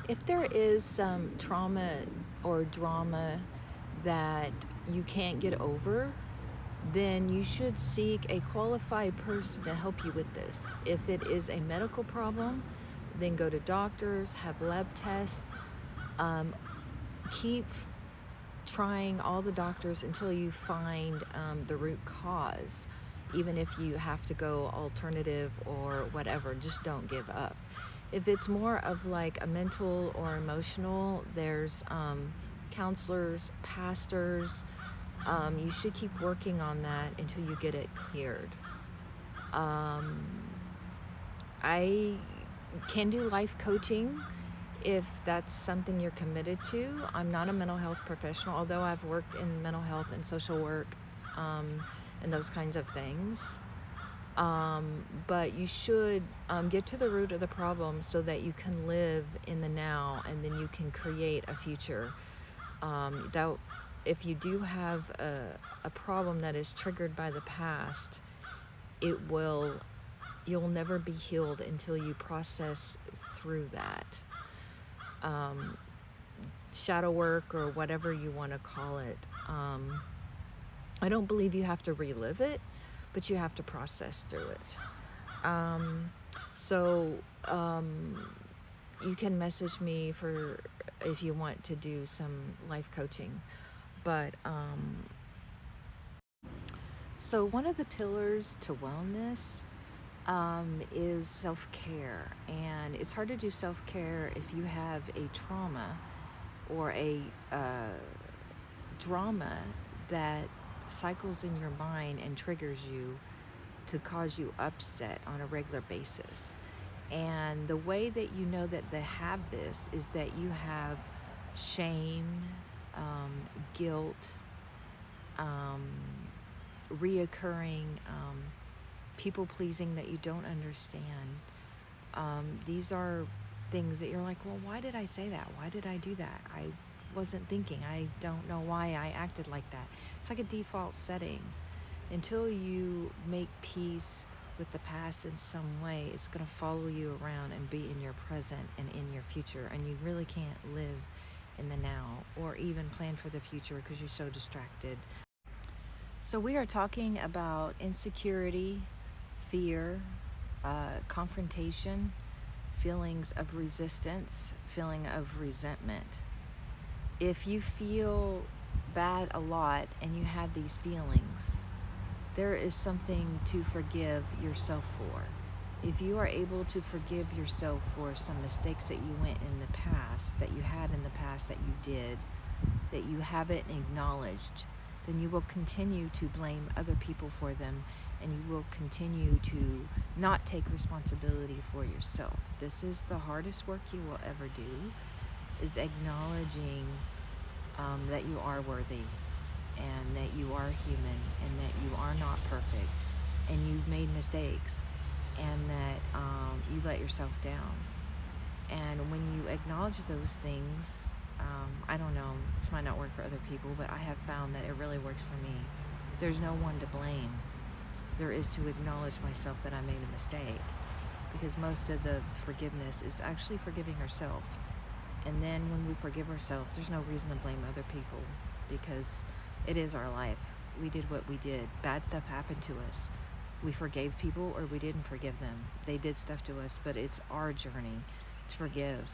If there is some trauma or drama that you can't get over, then you should seek a qualified person to help you with this. If it is a medical problem, then go to doctors, have lab tests, um, keep trying all the doctors until you find the root cause. Even if you have to go alternative or whatever, just don't give up. If it's more of like a mental or emotional, there's counselors, pastors. You should keep working on that until you get it cleared. Um, I can do life coaching if that's something you're committed to. I'm not a mental health professional, although I've worked in mental health and social work and those kinds of things. But you should get to the root of the problem so that you can live in the now and then you can create a future. That if you do have a problem that is triggered by the past, you'll never be healed until you process through that. Shadow work or whatever you want to call it. I don't believe you have to relive it, but you have to process through it. So you can message me for if you want to do some life coaching. But so one of the pillars to wellness is self-care, and it's hard to do self-care if you have a trauma or a drama that cycles in your mind and triggers you to cause you upset on a regular basis. And the way that you know that they have this is that you have shame, guilt, reoccurring people pleasing that you don't understand. These are things that you're like, well, why did I say that? Why did I do that? I wasn't thinking. I don't know why I acted like that. It's like a default setting. Until you make peace with the past in some way, it's going to follow you around and be in your present and in your future. And you really can't live in the now or even plan for the future because you're so distracted. So we are talking about insecurity, fear, confrontation, feelings of resistance, feeling of resentment. If you feel bad a lot and you have these feelings, there is something to forgive yourself for. If you are able to forgive yourself for some mistakes that you went in the past, that you had in the past that you did, that you haven't acknowledged, then you will continue to blame other people for them, and you will continue to not take responsibility for yourself. This is the hardest work you will ever do, is acknowledging that you are worthy and that you are human and that you are not perfect and you've made mistakes and that you let yourself down. And when you acknowledge those things, I don't know, it might not work for other people, but I have found that it really works for me. There's no one to blame. There is to acknowledge myself that I made a mistake, because most of the forgiveness is actually forgiving ourselves. And then when we forgive ourselves, there's no reason to blame other people, because it is our life. We did what we did. Bad stuff happened to us. We forgave people or we didn't forgive them. They did stuff to us, but it's our journey to forgive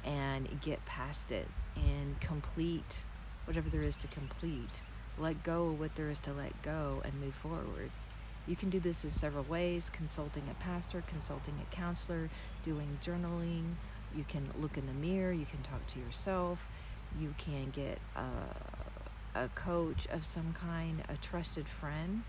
and get past it and complete whatever there is to complete. Let go of what there is to let go and move forward. You can do this in several ways: consulting a pastor, consulting a counselor, doing journaling. You can look in the mirror, you can talk to yourself, you can get a coach of some kind, a trusted friend.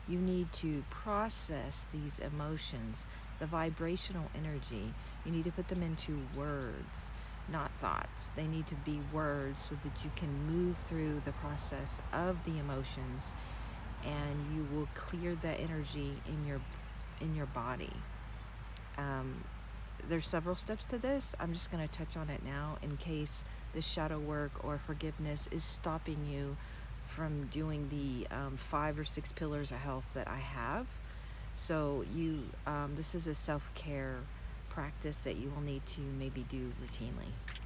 You need to process these emotions, the vibrational energy. You need to put them into words, not thoughts. They need to be words so that you can move through the process of the emotions, and you will clear that energy in your body. There's several steps to this. I'm just going to touch on it now in case the shadow work or forgiveness is stopping you from doing the 5 or 6 pillars of health that I have. So this is a self-care practice that you will need to maybe do routinely.